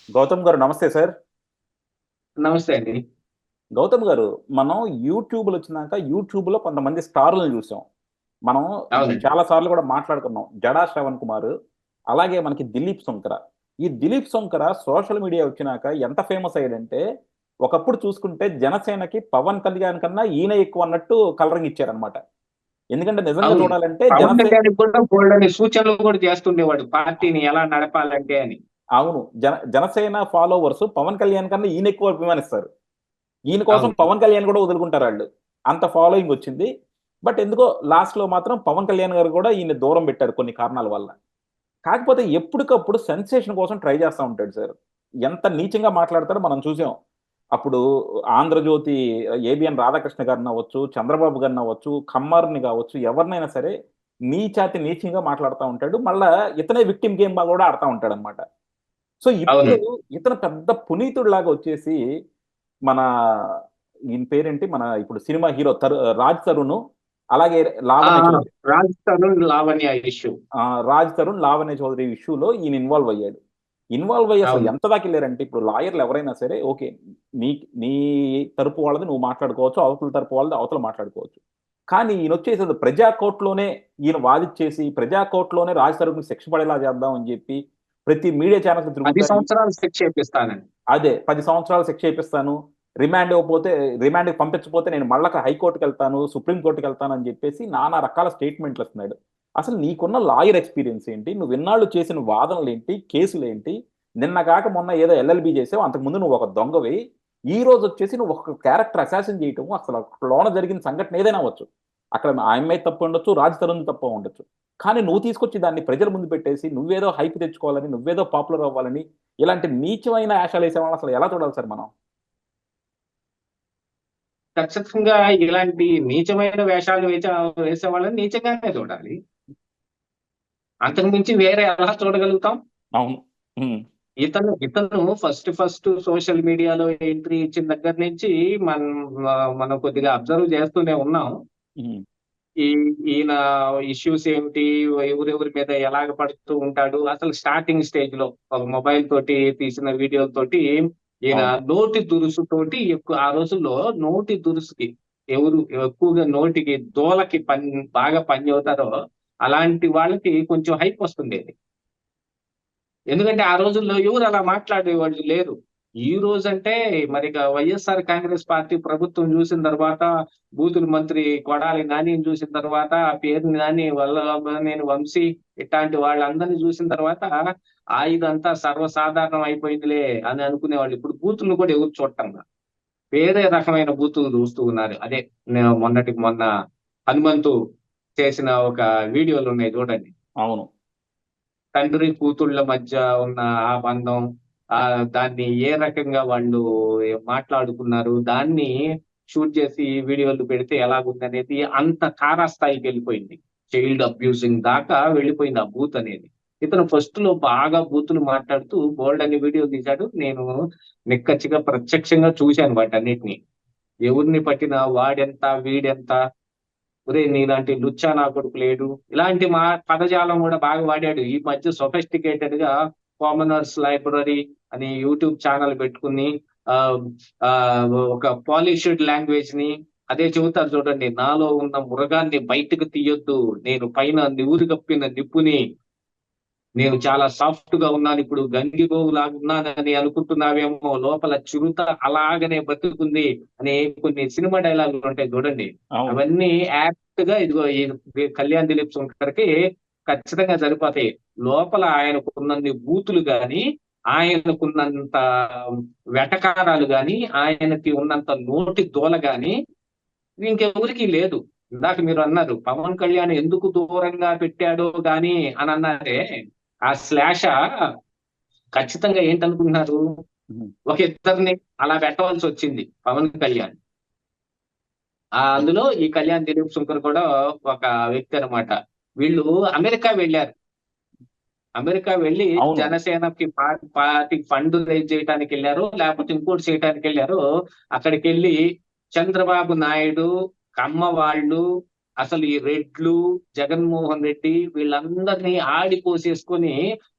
గౌతమ్ గారు నమస్తే సార్. నమస్తే అండి. గౌతమ్ గారు, మనం యూట్యూబ్‌లో వచ్చినాక యూట్యూబ్‌లో కొంతమంది స్టార్‌లని చూసాం. మనం అవునండి. చాలా సార్లు కూడా మాట్లాడుకున్నాం. 'జడా శ్రవణ్ కుమార్', అలాగే మనకి 'దిలీప్ శంకర'. ఈ 'దిలీప్ శంకర' సోషల్ మీడియా వచ్చినాక ఎంత ఫేమస్ అయ్యాడంటే, ఒకప్పుడు చూసుకుంటే జనసేనకి 'పవన్ కళ్యాణ్' కన్నా ఈయన ఎక్కువ అన్నట్టు కలరింగ్ ఇచ్చారన్నమాట. ఎందుకంటే నిజంగా అవును. చూడాలంటే పవన్ కళ్యాణ్ కూడా బోలెడన్ని సూచనలు కూడా చేస్తుండేవాడు. పార్టీని ఎలా నడపాలంటే అని. అవును. జనసేన ఫాలోవర్స్ 'పవన్ కళ్యాణ్' కన్నా ఈయన ఎక్కువ అభిమానిస్తారు. ఈయన కోసం అవును. పవన్ కళ్యాణ్ కూడా వదులుకుంటారాళ్ళు. అంత ఫాలోయింగ్ వచ్చింది. బట్ ఎందుకో లాస్ట్‌లో మాత్రం పవన్ కళ్యాణ్ గారు కూడా ఈయన్ని దూరం పెట్టారు కొన్ని కారణాల వల్ల. కాకపోతే ఎప్పటికప్పుడు సెన్సేషన్ కోసం ట్రై చేస్తా ఉంటాడు సార్. ఎంత నీచంగా మాట్లాడతాడో మనం చూసాం. అప్పుడు 'ఆంధ్రజ్యోతి' ఏబీఎన్ రాధాకృష్ణ గారినవ్వచ్చు, చంద్రబాబు గారినవ్వచ్చు, కమ్మారుని గావచ్చు, ఎవరినైనా సరే నీచాతి నీచంగా మాట్లాడుతా ఉంటాడు. మళ్ళా ఇతనే విక్టిమ్ గేమ్ కూడా ఆడతా ఉంటాడన్నమాట. సో, ఇప్పుడు అవునండి. ఇతను పెద్ద పునీతుడిలాగా వచ్చేసి మన ఈయన పేరేంటి? మన ఇప్పుడు సినిమా హీరో 'రాజ్ తరుణ్' అలాగే ఆ! 'లావణ్య ఆ! చౌదరి'. 'రాజ్ తరుణ్', 'లావణ్య' ఇష్యూ. 'రాజ్ తరుణ్', 'లావణ్య చౌదరి' ఇష్యూలో ఈయన ఇన్వాల్వ్ అయ్యాడు. ఇన్వాల్వ్ అయ్యి అసలు అవును. ఎంత దాకెళ్లారంటే ఇప్పుడు లాయర్‌లు ఎవరైనా సరే ఓకే. నీ నీ తరపు వాళ్ళది నువ్వు మాట్లాడుకోవచ్చు. అవతల తరపు వాళ్ళది అవతల మాట్లాడుకోవచ్చు. కానీ ఈయనొచ్చేసి అది ప్రజా కోర్ట్‌లోనే ఈయన వాదిచ్చేసి, ప్రజా కోర్ట్‌లోనే 'రాజ్ తరుణ్‌కి' శిక్ష పడేలా చేద్దాం అని చెప్పి ప్రతి మీడియా ఛానెల్స్‌కి 10 తిరుగుతా సంవత్సరాలు శిక్ష ఏపిస్తానని. అదే 10 సంవత్సరాలు శిక్ష ఏపిస్తాను. రిమాండ్ ఇవ్వకపోతే రిమాండ్‌కి పంపించకపోతే నేను మళ్ళా హైకోర్ట్‌కెళ్తాను, సుప్రీం కోర్ట్‌కెళ్తాను అని జెప్పేసి నానా రకాల స్టేట్‌మెంట్‌లిస్తున్నాడు. అసలు నీకున్న లాయర్ ఎక్స్‌పీరియన్స్ ఏంటి? నువ్వు ఇన్నాళ్ళు చేసిన వాదనలేంటి? కేసులేంటి? నిన్న గాక మొన్న ఏదో ఎల్ఎల్‌బీ జేసావు. అంతకుముందు నువ్వు ఒక దొంగవి. ఈ రోజొచ్చేసి నువ్వు ఒక క్యారెక్టర్ అసాసిన్ జేయటం అసలు లోన జరిగిన సంఘటన ఏదైనా అవ్వచ్చు. అక్కడ ఆ అమ్మాయి తప్పు ఉండొచ్చు, రాజ్ తరుణ్‌ది తప్పు ఉండొచ్చు. కానీ నువ్వు తీసుకొచ్చి దాన్ని ప్రజల ముందు పెట్టేసి నువ్వేదో హైప్ తెచ్చుకోవాలని, నువ్వేదో పాపులర్ అవ్వాలని ఇలాంటి నీచమైన ఏషాలేసే వాళ్ళని అసలు ఎలా చూడాలి సార్ మనం? ఖచ్చితంగా ఇలాంటి నీచమైన వేషాలు వేసేవాళ్ళని నీచంగానే చూడాలి. అంతకు మించి వేరే ఎలా చూడగలుగుతాం? అవును. హ్మ్. ఇతను ఫస్ట్ సోషల్ మీడియాలో ఎంట్రీ ఇచ్చిన దగ్గర నుంచి మనం మనం కొద్దిగా అబ్జర్వ్ చేస్తూనే ఉన్నాం. హ్మ్. ఈ ఈయన ఇష్యూస్ ఏమిటి? ఎవరెవరి మీద ఎలాగ పడుతూ ఉంటాడు? అసలు స్టార్టింగ్ స్టేజ్‌లో ఒక మొబైల్ తోటి తీసిన వీడియోలతోటి ఈయన అవును. నోటి దురుసుతోటి ఎక్కువ ఆ రోజుల్లో నోటి దురుసుకి ఎవరు ఎక్కువగా నోటికి దూలకి బాగా పని చెబుతారో అలాంటి వాళ్ళకి కొంచెం హైప్ వస్తుండేది. ఎందుకంటే ఆ రోజుల్లో ఎవరు అలా మాట్లాడేవాళ్ళు లేరు. ఈ రోజంటే మరిక వైఎస్ఆర్ కాంగ్రెస్ పార్టీ ప్రభుత్వం జూసిన తర్వాత, బూతుల మంత్రి కొడాలి నానిని జూసిన తర్వాత, పేర్ని నాని, వల్లభనేని వంశీ ఇట్లాంటి వాళ్ళందరిని జూసిన తర్వాత, ఇదంతా సర్వసాధారణం అయిపోయిందిలే అని అనుకునేవాళ్ళు. ఇప్పుడు బూతులను కూడా ఎవరు చూడటంలా. వేరే రకమైన బూతులు జూస్తూ ఉన్నారు. అదే మొన్నటికి మొన్న హనుమంతు చేసిన ఒక వీడియోలున్నాయి జూడండి. అవును. తండ్రి కూతుళ్ళ మధ్య ఉన్న ఆ బంధం, దాన్ని ఏ రకంగా వాళ్ళు మాట్లాడుకున్నారు, దాన్ని షూట్ చేసి వీడియోలు పెడితే ఎలాగుందనేది అంత తారాస్థాయికెళ్ళిపోయింది. చైల్డ్ అబ్యూజింగ్ దాకా వెళ్ళిపోయింది ఆ బూత్ అనేది. ఇతను ఫస్ట్‌లో బాగా బూతులు మాట్లాడుతూ బోలెడన్ని వీడియోలు తీశాడు. నేను నిక్కచ్చిగా ప్రత్యక్షంగా చూశాను వాటన్నిటిని. ఎవరిని పట్టినా వాడెంత, వీడెంత, ఒరేయ్! నీలాంటి లుచ్చా నా కొడుకు లేడు. ఇలాంటి పదజాలం గూడా బాగా వాడాడు. ఈ మధ్య సొఫిస్టికేటెడ్‌గా కామనర్స్ లైబ్రరీ అని యూట్యూబ్ ఛానెల్ పెట్టుకొని ఆహ్, ఒక పాలిష్డ్ లాంగ్వేజ్‌ని అదే చెబుతారు చూడండి. నాలో ఉన్న మృగాన్ని బయటకు తీయొద్దు. నేను పైన నివురుగప్పిన నిప్పుని. నేను చాలా సాఫ్ట్‌గా ఉన్నానిప్పుడు. గంగిగోవులాగా ఉన్నానని అనుకుంటున్నావేమో. లోపల చిరుత అలాగనే బతుకుతుంది అనే కొన్ని సినిమా డైలాగులుంటాయి చూడండి. అవును. అవన్నీ యాప్ట్‌గా ఇదిగో ఈ కళ్యాణ్ దిలీప్ శంకర్‌కి ఖచ్చితంగా సరిపోతాయి. లోపల ఆయనకున్నన్ని బూతులు గాని, ఆయనకున్నంత వెటకారాలు గాని, ఆయనకి ఉన్నంత నోటి దూల గాని ఇంకెవరికీ లేదు. ఇందాక మీరన్నారు పవన్ కళ్యాణ్ ఎందుకు దూరంగా పెట్టాడో గాని అనన్నారే, ఆ శ్లాష ఖచ్చితంగా ఏంటనుకుంటున్నారు? హ్మ్. ఒక ఇద్దరిని అలా పెట్టవలసొచ్చింది పవన్ కళ్యాణ్. అందులో ఈ కళ్యాణ్ దిలీప్ శంకర్ కూడా ఒక వ్యక్తి అన్నమాట. వీళ్ళు అమెరికా వెళ్లారు. అమెరికా వెళ్లి అవును. జనసేనకి పార్టీకి ఫండ్ రైజ్ చేయటానికెళ్లారో, లేపోతే ఇంకోటి చేయటానికెళ్లారో, అక్కడికెళ్లి చంద్రబాబు నాయుడు, కమ్మ వాళ్ళు, అసలు ఈ రెడ్లు, జగన్మోహన్ రెడ్డి వీళ్ళందరినీ ఆడిపోసేసుకొని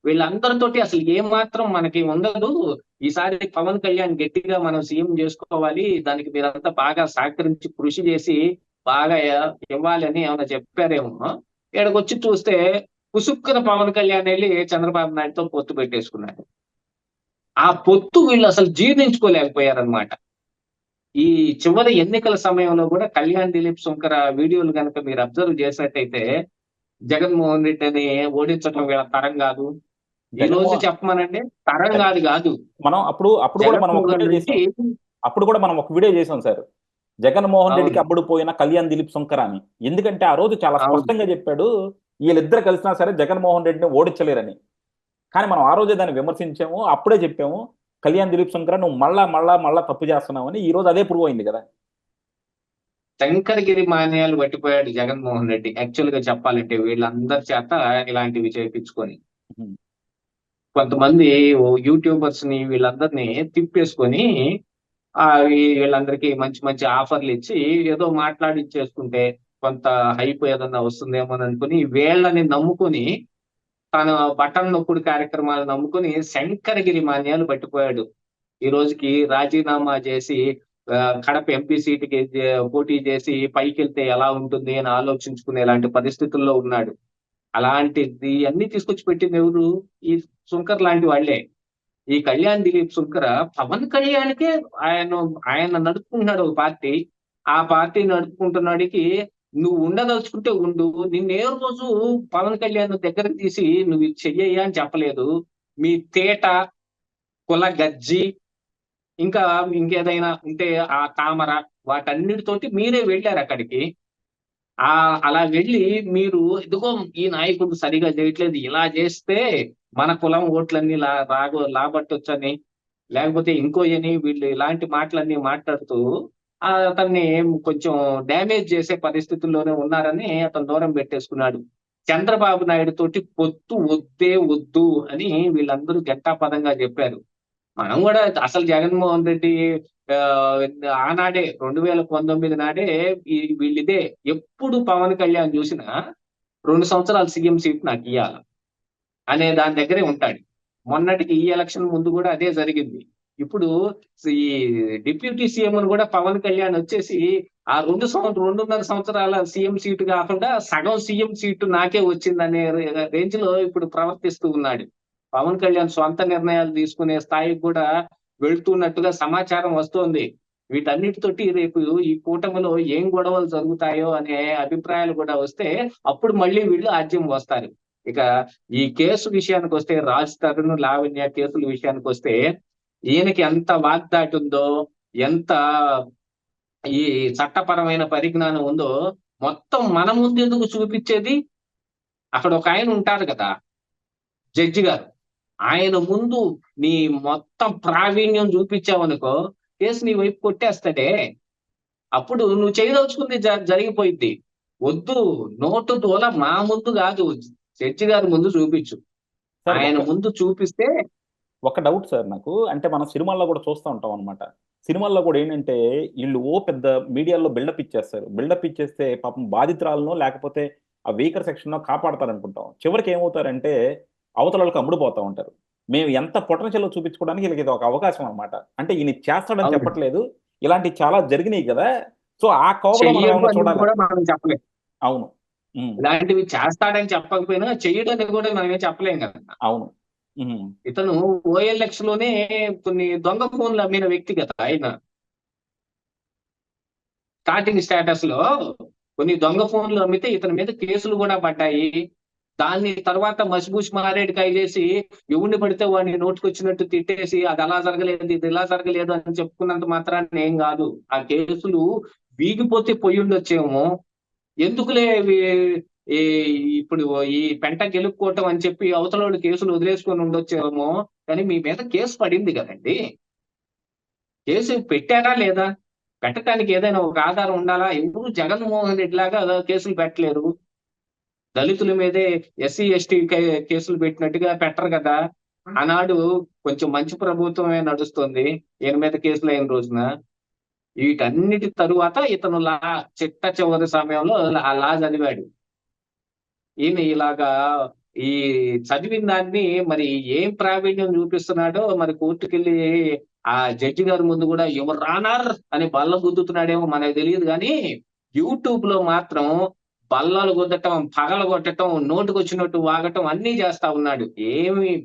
వీళ్ళందరితోటి అసలు ఏమాత్రం మనకి ఉండదు. ఈసారి పవన్ కళ్యాణ్ గట్టిగా మనం సీఎం చేసుకోవాలి, దానికి మీరంతా బాగా సహకరించి కృషి చేసి బాగా ఇవ్వాలని ఏమైనా చెప్పారేమో. ఇక్కడికొచ్చి చూస్తే పుసుక్కున పవన్ కళ్యాణ్ వెళ్ళి చంద్రబాబు నాయుడుతో పొత్తు పెట్టేసుకున్నాడు. ఆ పొత్తు వీళ్ళు అసలు జీర్ణించుకోలేకపోయారనమాట. ఈ చివరి ఎన్నికల సమయంలో కూడా కళ్యాణ్ దిలీప్ శంకర వీడియోలు కనుక మీరు అబ్జర్వ్ చేసినట్టయితే, జగన్మోహన్ రెడ్డిని ఓడించడం వీళ్ళ తరం కాదు. ఈ రోజు జగన్మోహన్ చెప్పమనండి, తరం కాదు కాదు. మనం అప్పుడు కూడా మనం ఒక జగన్మోహన్ వీడియో రెడ్డి చేసాం. అప్పుడు కూడా మనం ఒక వీడియో చేసాం సార్, జగన్మోహన్ రెడ్డికి అవును అప్పుడు పోయిన కళ్యాణ్ దిలీప్ శంకర్ అని. ఎందుకంటే ఆ రోజు చాలా అవును స్పష్టంగా చెప్పాడు, వీళ్ళిద్దరు కలిసినా సరే జగన్మోహన్ రెడ్డిని ఓడించలేరని. కానీ మనం ఆ రోజే దాన్ని విమర్శించాము, అప్పుడే చెప్పాము కళ్యాణ్ దిలీప్ శంకర్ నువ్వు మళ్ళా తప్పు చేస్తున్నావని. ఈ రోజు అదే ప్రూవ్ అయింది కదా. శంకరగిరి మాన్యాలు పట్టిపోయాడు జగన్మోహన్ రెడ్డి. యాక్చువల్ గా చెప్పాలంటే వీళ్ళందరి చేత ఇలాంటివి చేయించుకొని, ఉమ్, కొంతమంది యూట్యూబర్స్ ని వీళ్ళందరినీ తిప్పేసుకొని వీళ్ళందరికీ మంచి మంచి ఆఫర్లు ఇచ్చి ఏదో మాట్లాడిచ్చేసుకుంటే కొంత హైప్ ఏదన్నా వస్తుందేమో అని అనుకుని వీళ్ళని నమ్ముకుని తన బటన్ నొక్కుడు కార్యక్రమాలు నమ్ముకుని శంకరగిరి మాన్యాలు పట్టిపోయాడు. ఈ రోజుకి రాజీనామా చేసి కడప ఎంపీ సీటుకి పోటీ చేసి పైకి వెళ్తే ఎలా ఉంటుంది అని ఆలోచించుకునేలాంటి పరిస్థితుల్లో ఉన్నాడు. అలాంటిది అన్ని తీసుకొచ్చి పెట్టింది ఎవరు? ఈ శంకర్ లాంటి వాళ్ళే. ఈ కళ్యాణ్ దిలీప్ శంకర పవన్ కళ్యాణ్కే ఆయన నడుపుకుంటున్నాడు ఒక పార్టీ. ఆ పార్టీ నడుపుకుంటున్నాడికి నువ్వు ఉండదలుచుకుంటే ఉండు, నిన్న ఏ రోజు పవన్ కళ్యాణ్ దగ్గరకు తీసి నువ్వు ఇది చెయ్యయ్యా అని చెప్పలేదు. మీ తేట, కుల గజ్జి, ఇంకా ఇంకేదైనా ఉంటే ఆ తామర, వాటన్నిటితోటి మీరే వెళ్ళారు అక్కడికి. అలా వెళ్ళి మీరు ఇదిగో ఈ నాయకుడు సరిగా చేయట్లేదు, ఇలా చేస్తే మన కులం ఓట్లన్నీ లాబట్టొచ్చని, లేకపోతే ఇంకోయని వీళ్ళు ఇలాంటి మాటలన్నీ మాట్లాడుతూ అతన్ని కొంచెం డ్యామేజ్ చేసే పరిస్థితుల్లోనే ఉన్నారని అతను దూరం పెట్టేసుకున్నాడు. చంద్రబాబు నాయుడు తోటి పొత్తు వద్దే వద్దు అని వీళ్ళందరూ గంటాపదంగా చెప్పారు. మనం కూడా అసలు జగన్మోహన్ రెడ్డి ఆనాడే 2019 నాడే వీళ్ళిదే ఎప్పుడు పవన్ కళ్యాణ్ చూసినా 2 సంవత్సరాలు సీఎం సీట్ నాకు ఇయ్యాల అనే దాని దగ్గరే ఉంటాడు. మొన్నటికి ఈ ఎలక్షన్ ముందు కూడా అదే జరిగింది. ఇప్పుడు ఈ డిప్యూటీ సీఎం కూడా పవన్ కళ్యాణ్ వచ్చేసి ఆ 2.5 సంవత్సరాల సీఎం సీటు కాకుండా సగం సీఎం సీటు నాకే వచ్చిందనే రేంజ్ లో ఇప్పుడు ప్రవర్తిస్తూ ఉన్నాడు. పవన్ కళ్యాణ్ సొంత నిర్ణయాలు తీసుకునే స్థాయికి కూడా వెళ్తున్నట్టుగా సమాచారం వస్తోంది. వీటన్నిటితోటి రేపు ఈ కూటమిలో ఏం గొడవలు జరుగుతాయో అనే అభిప్రాయాలు కూడా వస్తే అప్పుడు మళ్ళీ వీళ్ళు ఆజ్యం వస్తారు. ఇక ఈ కేసు విషయానికి వస్తే, రాజ్ తరుణ్ లావణ్య కేసుల విషయానికి వస్తే, ఈయనకి ఎంత వాగ్దాటి ఉందో, ఎంత ఈ చట్టపరమైన పరిజ్ఞానం ఉందో మొత్తం మన ముందు ఎందుకు చూపించేది? అక్కడ ఒక ఆయన ఉంటారు కదా, జడ్జి గారు, ఆయన ముందు నీ మొత్తం ప్రావీణ్యం చూపించావనుకో కేసు నీ వైపు కొట్టేస్తాడే. అప్పుడు నువ్వు చేయదలుచుకుంది జరిగిపోయింది. వద్దు, నోటు తోల మా ముందు కాదు, జడ్జి గారి ముందు చూపించు. సార్ ఆయన ముందు చూపిస్తే. ఒక డౌట్ సార్ నాకు, అంటే మనం సినిమాల్లో కూడా చూస్తూ ఉంటాం అనమాట. సినిమాల్లో కూడా ఏంటంటే వీళ్ళు పెద్ద మీడియాలో బిల్డప్ ఇచ్చేస్తారు. బిల్డప్ ఇచ్చేస్తే పాపం బాధితురాలను లేకపోతే ఆ వీకర్ సెక్షన్ కాపాడతారనుకుంటాం. చివరికి ఏమవుతారంటే అవతల వాళ్ళకి అమ్ముడుపోతా ఉంటారు. మేము ఎంత పొటెన్షియల్ చూపించుకోవడానికి వీళ్ళకి ఇది ఒక అవకాశం అనమాట. అంటే ఈయన చేస్తాడని చెప్పట్లేదు, ఇలాంటివి చాలా జరిగినాయి కదా. సో ఆ కోవలో మనం ఏమైనా చూడాలి. మనం చెప్పలేం. అవును, ఇలాంటివి చేస్తాడని చెప్పకపోయినా చేయడని కూడా మనమే చెప్పలేం కదా. అవును. ఇతను OLX లోనే కొన్ని దొంగ ఫోన్లు అమ్మిన వ్యక్తి కదా ఆయన. స్టార్టింగ్ స్టేటస్ లో కొన్ని దొంగ ఫోన్లు అమ్మితే ఇతని మీద కేసులు కూడా పడ్డాయి. దాన్ని తర్వాత మసిబూసి మారేడుకాయ చేసి ఎవరిని పడితే వాడిని నోటుకొచ్చినట్టు తిట్టేసి అది అలా జరగలేదు, ఇది ఇలా జరగలేదు అని చెప్పుకున్నంత మాత్రాన్ని ఏం కాదు. ఆ కేసులు వీగిపోతే పొయ్యి ఉండొచ్చేమో. ఎందుకులే ఇప్పుడు ఈ పెంట గెలుపుకోవటం అని చెప్పి అవతలోడు కేసులు వదిలేసుకొని ఉండొచ్చేమో. కానీ మీ మీద కేసు పడింది కదండి. కేసు పెట్టారా లేదా? పెట్టడానికి ఏదైనా ఒక ఆధారం ఉండాలా? ఎవరు జగన్మోహన్ రెడ్డి లాగా కేసులు పెట్టలేరు. దళితుల మీదే SC ST కేసులు పెట్టినట్టుగా పెట్టరు కదా. ఆనాడు కొంచెం మంచి ప్రభుత్వమే నడుస్తుంది ఈయన మీద కేసులు అయిన రోజున. వీటన్నిటి తరువాత ఇతను చిట్ట చివరి సమయంలో ఆ లా చదివాడు. ఈయన ఇలాగా ఈ చదివిన దాన్ని మరి ఏం ప్రావీణ్యం చూపిస్తున్నాడో మరి కోర్టుకెళ్ళి ఆ జడ్జి గారి ముందు కూడా ఎవరు రానార్ అని బల్ల గుద్దుతున్నాడేమో మనకు తెలియదు, కానీ యూట్యూబ్ లో మాత్రం బల్లలు గుద్దటం, పగల కొట్టడం, నోటుకు వచ్చినట్టు వాగటం అన్ని చేస్తా ఉన్నాడు.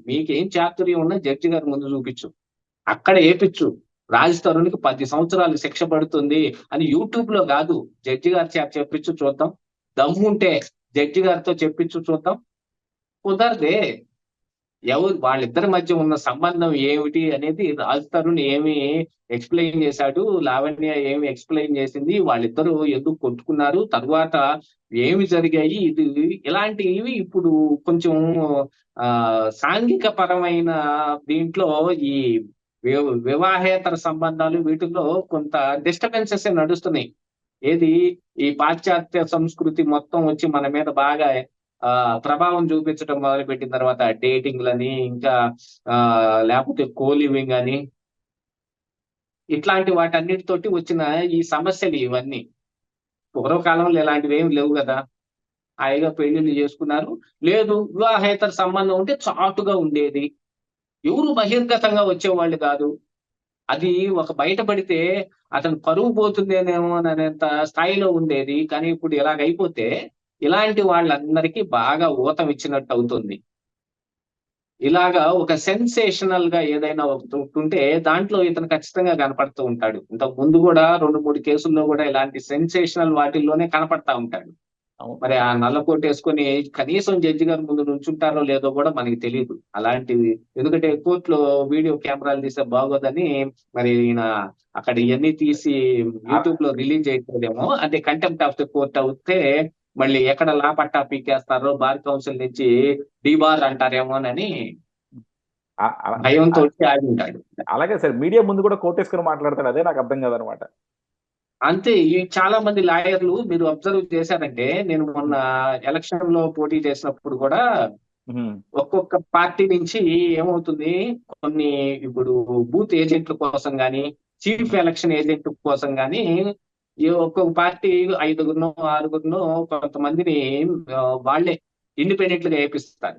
మీకేం చాతుర్యం ఉన్నా జడ్జి గారి ముందు చూపించు, అక్కడ ఏపించు. రాజ్ తరుణ్కి 10 సంవత్సరాలు శిక్ష పడుతుంది అని యూట్యూబ్ లో కాదు, జడ్జి గారి చేత చెప్పించు చూద్దాం. దమ్ముంటే జడ్జి గారితో చెప్పించు చూద్దాం. కుదరదే. వాళ్ళిద్దరి మధ్య ఉన్న సంబంధం ఏమిటి అనేది రాజ్ తరుణ్ ఏమి ఎక్స్ప్లెయిన్ చేశాడు, లావణ్య ఏమి ఎక్స్ప్లెయిన్ చేసింది, వాళ్ళిద్దరూ ఎందుకు కొట్టుకున్నారు, తర్వాత ఏమి జరిగాయి, ఇలాంటివి ఇప్పుడు కొంచెం సాంఘిక పరమైన దీంట్లో ఈ వివాహేతర సంబంధాలు వీటిల్లో కొంత డిస్టర్బెన్సెస్ నడుస్తున్నాయి. ఏది ఈ పాశ్చాత్య సంస్కృతి మొత్తం వచ్చి మన మీద బాగా ప్రభావం చూపించడం మొదలు పెట్టిన తర్వాత డేటింగ్లని, ఇంకా లేకపోతే కోలివింగ్ అని, ఇట్లాంటి వాటన్నిటితోటి వచ్చిన ఈ సమస్యలు ఇవన్నీ. పూర్వకాలంలో ఇలాంటివి ఏమి లేవు కదా, హాయిగా పెళ్లిళ్ళు చేసుకున్నారు. లేదు, వివాహేతర సంబంధం ఉంటే చాటుగా ఉండేది, ఎవరు బహిర్గతంగా వచ్చేవాళ్ళు కాదు. అది ఒక బయటపడితే అతను పరువు పోతుందేమో అనేంత స్థాయిలో ఉండేది. కానీ ఇప్పుడు ఇలాగైపోతే ఇలాంటి వాళ్ళందరికీ బాగా ఊతం ఇచ్చినట్టు అవుతుంది. ఇలాగా ఒక సెన్సేషనల్ గా ఏదైనా ఒకటి ఉంటే దాంట్లో ఇతను ఖచ్చితంగా కనపడుతూ ఉంటాడు. ఇంతకు ముందు కూడా 2-3 కేసుల్లో కూడా ఇలాంటి సెన్సేషనల్ వాటిల్లోనే కనపడతా ఉంటాడు. మరి ఆ నల్లకోట వేసుకొని కనీసం జడ్జి గారి ముందు నుంచుంటారో లేదో కూడా మనకి తెలియదు. అలాంటివి ఎందుకంటే కోర్టులో వీడియో కెమెరాలు తీస్తే బాగోదని మరి ఈయన అక్కడ ఇవన్నీ తీసి యూట్యూబ్ లో రిలీజ్ చేయట్లేదేమో. అంటే కంటెంప్ట్ ఆఫ్ ది కోర్ట్ అవుతే మళ్ళీ ఎక్కడ లా పట్టా పీకేస్తారో, బార్ కౌన్సిల్ నుంచి డీబార్ అంటారేమోనని భయంతో ఆగి ఉంటాడు. అలాగే సార్, మీడియా ముందు కూడా కోటేసుకొని మాట్లాడతాడు, అదే నాకు అర్థం కాదనమాట. అంతే. ఈ చాలా మంది లాయర్లు మీరు అబ్జర్వ్ చేశారంటే, నేను మొన్న ఎలక్షన్ లో పోటీ చేసినప్పుడు కూడా ఒక్కొక్క పార్టీ నుంచి ఏమవుతుంది, కొన్ని ఇప్పుడు బూత్ ఏజెంట్ల కోసం గాని, చీఫ్ ఎలక్షన్ ఏజెంట్ కోసం గాని ఒక్కొక్క పార్టీ 5గురినో 6గురినో కొంతమందిని వాళ్ళే ఇండిపెండెంట్ గా వేపిస్తారు.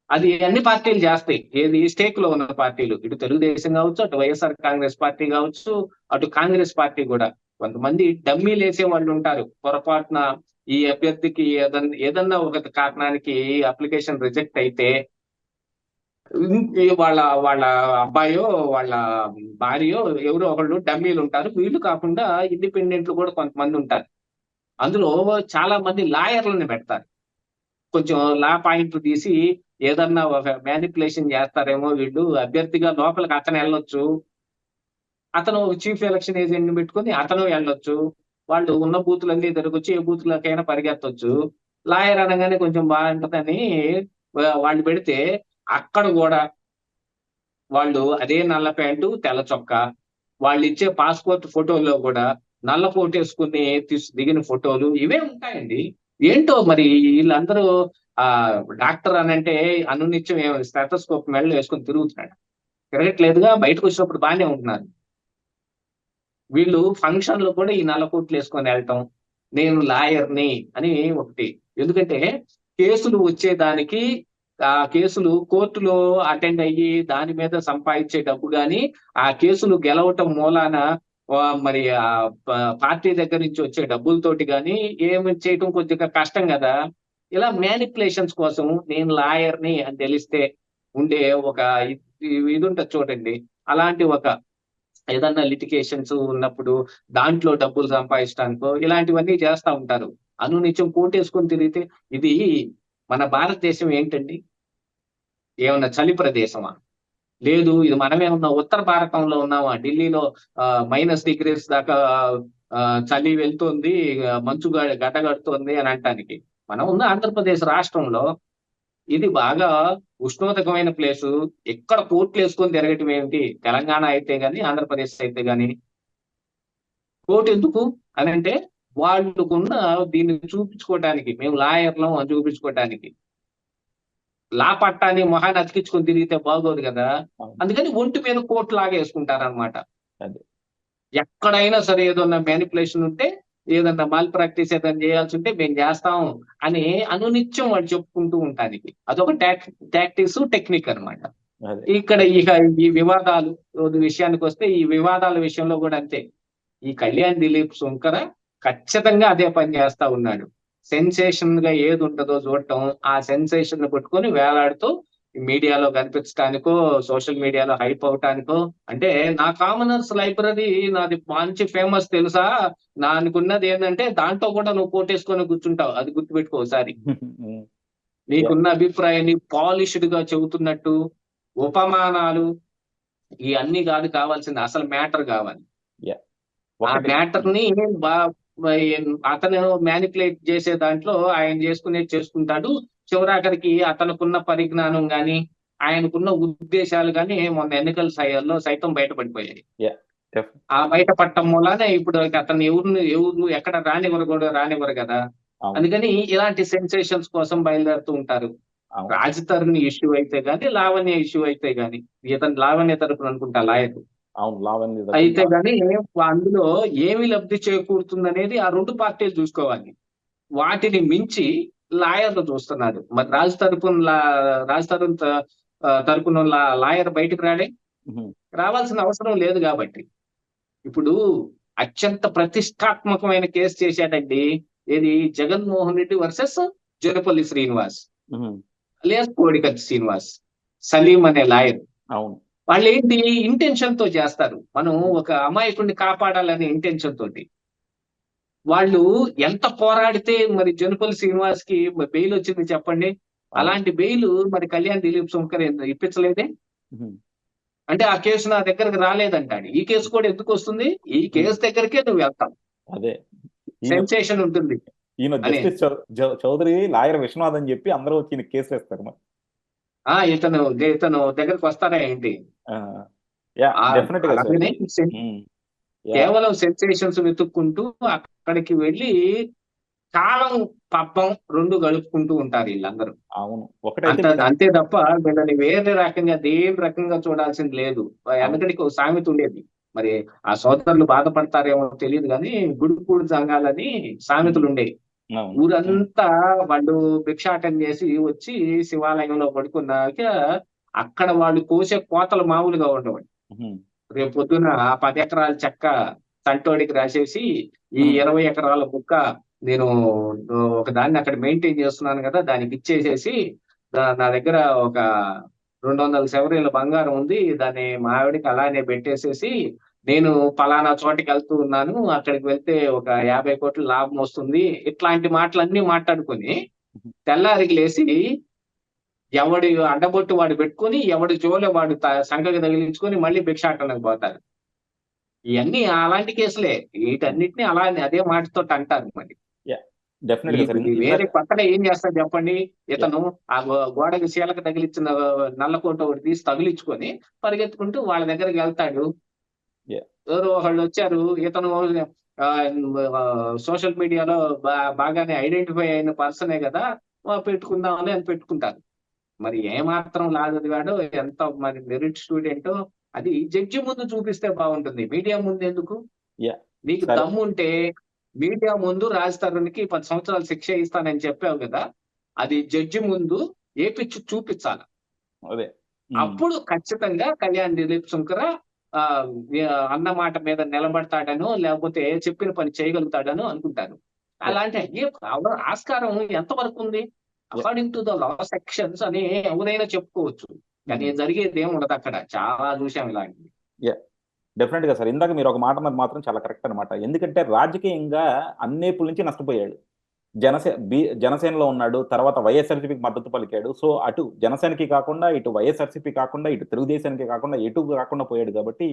అది అన్ని పార్టీలు చేస్తాయి. ఏది స్టేక్ లో ఉన్న పార్టీలు, ఇటు తెలుగుదేశం కావచ్చు, అటు వైఎస్ఆర్ కాంగ్రెస్ పార్టీ కావచ్చు, అటు కాంగ్రెస్ పార్టీ కూడా. కొంతమంది డమ్మీలు వేసే వాళ్ళు ఉంటారు. పొరపాటున ఈ అభ్యర్థికి ఏదన్నా ఒక కారణానికి అప్లికేషన్ రిజెక్ట్ అయితే వాళ్ళ వాళ్ళ అబ్బాయో వాళ్ళ భార్యో ఎవరో ఒకళ్ళు డమ్మీలు ఉంటారు. వీళ్ళు కాకుండా ఇండిపెండెంట్లు కూడా కొంతమంది ఉంటారు. అందులో చాలా మంది లాయర్లను పెడతారు. కొంచెం లా పాయింట్ తీసి ఏదన్నా ఒక మ్యానిపులేషన్ చేస్తారేమో వీళ్ళు, అభ్యర్థిగా లోపలికి అతను వెళ్ళొచ్చు, అతను చీఫ్ ఎలక్షన్ ఏజెంట్ ని పెట్టుకుని అతను వెళ్ళొచ్చు, వాళ్ళు ఉన్న బూతులన్నీ తిరగొచ్చి ఏ బూతులకైనా పరిగెత్తొచ్చు. లాయర్ అనగానే కొంచెం బాగుంటుందని వాళ్ళు పెడితే అక్కడ కూడా వాళ్ళు అదే నల్ల ప్యాంటు తెల్ల చొక్కా, వాళ్ళు ఇచ్చే పాస్పోర్ట్ ఫోటోల్లో కూడా నల్ల కోట్ వేసుకుని దిగిన ఫోటోలు ఇవే ఉంటాయండి. ఏంటో మరి వీళ్ళందరూ డాక్టర్ అనంటే అనునిత్యం స్టెథోస్కోప్ మెడలో వేసుకొని తిరుగుతున్నాడు. తిరగట్లేదుగా, బయటకు వచ్చినప్పుడు బాగానే ఉంటున్నారు. వీళ్ళు ఫంక్షన్ లో కూడా ఈ నల్ల కోట్లు వేసుకొని వెళ్ళటం, నేను లాయర్ని అని ఒకటి. ఎందుకంటే కేసులు వచ్చేదానికి, ఆ కేసులు కోర్టులో అటెండ్ అయ్యి దాని మీద సంపాదించే డబ్బు గాని, ఆ కేసులు గెలవటం మూలాన మరి ఆ పార్టీ దగ్గర నుంచి వచ్చే డబ్బులతోటి గాని ఏమి చేయటం కొద్దిగా కష్టం కదా. ఇలా మ్యానిపులేషన్స్ కోసం నేను లాయర్ని అని తెలిస్తే ఉండే ఒక ఇది ఉంటుంది చూడండి, అలాంటి ఒక ఏదన్నా లిటిగేషన్స్ ఉన్నప్పుడు దాంట్లో డబ్బులు సంపాదించడానికో ఇలాంటివన్నీ చేస్తా ఉంటారు. అనునిత్యం కోటేసుకొని తిరిగితే ఇది మన భారతదేశం ఏంటండి? ఏమన్నా చలి ప్రదేశమా? లేదు, ఇది మనమేమన్నా ఉత్తర భారతంలో ఉన్నామా? ఢిల్లీలో -డిగ్రీస్ దాకా చలి వెళ్తుంది, మంచు గడ్డగడుతుంది అని అంటానికి. మనం ఉన్న ఆంధ్రప్రదేశ్ రాష్ట్రంలో ఇది బాగా ఉష్ణోదకమైన ప్లేసు. ఎక్కడ కోట్లు వేసుకొని తిరగటం ఏమిటి? తెలంగాణ అయితే గాని, ఆంధ్రప్రదేశ్ అయితే గాని కోర్టు ఎందుకు అని అంటే వాళ్ళకున్న దీన్ని చూపించుకోవటానికి, మేము లాయర్లం అని చూపించుకోవటానికి. లా పట్టాన్ని మొహాన్ని అతికించుకొని తిరిగితే బాగోదు కదా. అందుకని ఒంటి మీద కోట్ లాగా వేసుకుంటారనమాట. ఎక్కడైనా సరే ఏదన్నా మ్యానిపులేషన్ ఉంటే, ఏదన్నా మాల్ ప్రాక్టీస్ ఏదైనా చేయాల్సి ఉంటే మేము చేస్తాం అని అనునిత్యం వాళ్ళు చెప్పుకుంటూ ఉంటానికి. అదొక టాక్టిక్స్, టెక్నిక్ అన్నమాట. అదే. ఇక్కడ ఇక ఈ వివాదాలు విషయానికొస్తే, ఈ వివాదాల విషయంలో కూడా అంతే. ఈ కళ్యాణ్ దిలీప్ సుంకర ఖచ్చితంగా అదే పని చేస్తా ఉన్నాడు. సెన్సేషన్ గా ఏది ఉంటదో చూడటం, ఆ సెన్సేషన్ పట్టుకొని వేలాడుతూ మీడియాలో కనిపించడానికో, సోషల్ మీడియాలో హైప్ అవటానికో, అంటే నా కామనర్స్ లైబ్రరీ నాది మంచి ఫేమస్ తెలుసా, నాకున్నది ఏంటంటే దాంట్లో కూడా నువ్వు కోటేసుకొని కూర్చుంటావు, అది గుర్తుపెట్టుకో ఒకసారి. యా నీకున్న అభిప్రాయాన్ని పాలిష్డ్ గా చెబుతున్నట్టు, ఉపమానాలు ఇవన్నీ కాదు కావాల్సింది, అసలు మ్యాటర్ కావాలి. యా ఆ ఒకటి మ్యాటర్ ని బా అతను మ్యానిపులేట్ చేసే దాంట్లో ఆయన చేసుకునేది చేసుకుంటాడు. చివరాఖరికి అతనుకున్న పరిజ్ఞానం గాని, ఆయనకున్న ఉద్దేశాలు గాని మొన్న ఎన్నికల సైతం బయటపడిపోయాయి. యా డెఫ్ ఆ బయటపడటం మూలానే ఇప్పుడు అతన్ని ఎవరు ఎక్కడ రానివ్వరు కదా. అవును. అందుకని ఇలాంటి సెన్సేషన్స్ కోసం బయలుదేరుతూ ఉంటారు. అవును. రాజతరుణ్ ఇష్యూ అయితే గాని, లావణ్య ఇష్యూ అయితే గాని, ఇతను లావణ్య తరపున అనుకుంటా లాయర్. అవును. లావణ్య అయితే తరపున గాని అందులో ఏమి లబ్ధి చేకూరుతుందనేది ఆ 2 పార్టీలు చూసుకోవాలి. వాటిని మించి లాయర్లు చూస్తున్నారు. మరి రాజ్ తరుణ్ తరపున లాయర్ బయటకు రాడే? హుహు. రావాల్సిన అవసరం లేదు గాబట్టి. ఇప్పుడు అత్యంత ప్రతిష్టాత్మకమైన కేసు చేశాడండి. ఏది, జగన్మోహన్ రెడ్డి వర్సెస్ జనపల్లి శ్రీనివాస్. హుహు. అలియాస్ కోడికత్తి శ్రీనివాస్. సలీం అనే లాయర్. అవును. వాళ్ళేంటి ఇంటెన్షన్‌తో చేస్తారు. మనం హుహు. ఒక అమాయకుడిని కాపాడాలనే ఇంటెన్షన్ తోటి. వాళ్ళు ఎంత పోరాడితే మరి జనపల్లి శ్రీనివాస్‌కి బెయిల్ వచ్చింది చెప్పండి. అవును. అలాంటి బెయిల్ మరి కళ్యాణ్ దిలీప్ శంకర్ ఇప్పించలేదే? హుహు. అంటే ఆ కేసు నా దగ్గరికి రాలేదంటాడు. ఈ కేసు కూడా ఎందుకొస్తుంది? ఈ హ్మ్. కేసు దగ్గరికే నువ్వు వెళ్తావు. అదే. ఈయన సెన్సేషన్ ఉంటుంది ఈయన అని. జస్టిస్ చౌదరి లాయర్ విశ్వనాథ్ అని చెప్పి అందరూ వచ్చి ఈయనకి కేసులేస్తారు మరి. ఇతను దగ్గరికి వస్తారా ఏంటి? ఆ! యాహ్! డెఫినెట్‌గా సార్. అలాగనే హ్మ్. యాహ్! కేవలం సెన్సేషన్స్ వెతుక్కుంటూ అక్కడికి వెళ్లి కాలం, పబ్బం 2 గడుపుకుంటూ ఉంటారు ఈళ్ళందరూ. అవును. ఒకటైతే మీరు అంతే తప్ప వీళ్ళని వేరే రకంగా దేని రకంగా చూడాల్సింది లేదు. అవును. వెనకటికి ఒక సామెత ఉండేది. మరి ఆ సోదరులు బాధపడతారేమో తెలీదు గానీ, గుడిపూడి జంగాలని హుహు. సామెతలుండేయి. అవును. హ్మ్. ఊరంతా వాళ్ళు భిక్షాటన చేసి వచ్చి శివాలయంలో పడుకున్నాక అక్కడ వాళ్ళు కోసే కోతలు మామూలుగా ఉండవు. హుహు. రేపు పొద్దున ఆ 10 ఎకరాల చెక్క సంటోడికి రాసేసి, ఈ హుహు. 20 ఎకరాల ముక్క నేను ఒకదాన్ని అక్కడ మెయింటైన్ చేస్తున్నాను కదా, దానికి ఇచ్చేసేసి నా దగ్గర ఒక 200 సెవరీల బంగారం ఉంది. దాన్ని మా ఆవిడకి అలానే పెట్టేసేసి, నేను పలానా చోటకెళ్తూ ఉన్నాను. అక్కడికి వెళ్తే ఒక 50,00,00,000 లాభం వస్తుంది. ఇట్లాంటి మాటలన్నీ మాట్లాడుకొని, హుహు. తెల్లారికి లేసి ఎవడి అడ్డబొట్టు వాడు పెట్టుకొని, ఎవడి జోలె వాడు సంకకి తగిలించుకొని మళ్ళీ భిక్షాటనకు పోతారు. ఇయన్నీ అలాంటి కేసులే. వీటన్నిటిని అదే మాటతోటి అంటారు మరి. యాహ్! డెఫినెట్‌గా సార్. ఇందాక వేరే కొత్తగా ఏం చేస్తాడు చెప్పండి? యాహ్! ఇతను ఆ గోడకి చీలక తగిలిచ్చిన నల్లకోట ఒకటి తీసి తగిలించుకొని పరిగెత్తుకుంటూ వాళ్ళ దగ్గరికి వెళ్తాడు. యాహ్! ఎవరో ఒకళ్ళొచ్చారు. ఇతను సోషల్ మీడియాలో బాగానే ఐడెంటిఫై అయిన పర్సనే గదా, పెట్టుకుందాంలే అని పెట్టుకుంటారు. మరి ఏమాత్రం చదివాడో, ఎంత మరి మెరిట్ స్టూడెంటో అది జడ్జి ముందు చూపిస్తే బావుంటుంది. మీడియా ముందెందుకు? యాహ్! నీకు సరే. దమ్ముంటే మీడియా ముందు రాజ్ తరుణ్‌కి 10 సంవత్సరాలు శిక్ష ఇస్తానని చెప్పావు గదా, అది జడ్జి ముందు ఏపిచ్చి చూపిచ్చాల. అదే. హ్మ్. అప్పుడు ఖచ్చితంగా కళ్యాణ్ దిలీప్ శుంకర ఆహ్, అన్న మాట మీద నిలబడతాడనో, లేకపోతే చెప్పిన పని చేయగలుగుతాడనో అనుకుంటాను. యాహ్! అలాంటి ఆస్కారం ఎంత వరకుంది? Yeah! According to the law sections అని ఎవరైనా చెప్పుకోవచ్చు. కానీ హ్మ్. జరిగేదేం ఉండదక్కడ. చాలా చూసాం ఇలాంటివి. యాహ్! డెఫినెట్‌గా సార్. ఇందాక మీరు ఒక మాట అన్నది మాత్రం చాలా కరెక్ట్ అనమాట. ఎందుకంటే రాజకీయంగా అన్నేపుల నుంచి నష్టపోయాడు. జనసేనలో ఉన్నాడు. తర్వాత వైఎస్ఆర్‌సీపీకి మద్దతు పలికాడు. సో, అటు జనసేనకి కాకుండా, ఇటు వైఎస్ఆర్‌సీపీ కాకుండా, ఇటు తెలుగుదేశానికి కాకుండా, ఎటు కాకుండా పోయాడు కాబట్టి,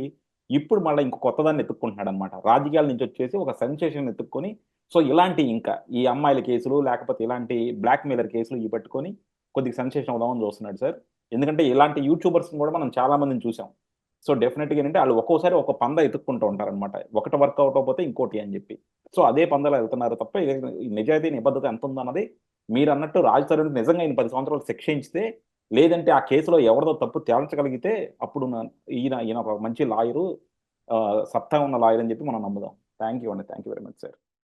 ఇప్పుడు మళ్ళా ఇంకో కొత్తదాన్ని ఎతుక్కుంటున్నాడనమాట. రాజకీయాల నుంచి వచ్చేసి ఒక సెన్సేషన్ ఎతుక్కొని, సో, ఇలాంటి ఇంకా ఈ అమ్మాయిల కేసులు, లేకపోతే ఇలాంటి బ్లాక్‌మెయిలర్ కేసులు ఇవి పట్టుకొని కొద్దిగా సెన్సేషన్ అవుదామని చూస్తున్నాడు సార్. ఎందుకంటే ఇలాంటి యూట్యూబర్స్‌ని కూడా మనం చాలా మందిని చూసాం. సో, డెఫినిట్‌గా ఏంటంటే ఆళ్ళు ఒక్కోసారి ఒక పందా ఎతుక్కుంటూ ఉంటారనమాట. ఒకటి వర్క్ ఔట్ అవ్వకపోతే ఇంకోటి అని జెప్పి. సో, అదే పందాలో ఎళ్తున్నారు తప్ప ఈ నిజాయితీ, నిబద్ధత ఎంతుందన్నది మీరన్నట్టు రాజ్ తరుణ్‌కి నిజంగా ఈయన 10 సంవత్సరాలు శిక్షించితే, లేదంటే ఆ కేసులో ఎవరిదో తప్పు తేల్చగలిగితే అప్పుడు ఈయన ఈయన ఒక మంచి లాయరు. సత్తా ఉన్న లాయర్ అని చెప్పి మనం నమ్ముదాం. థ్యాంక్ యూ అండి. Thank you very much sir.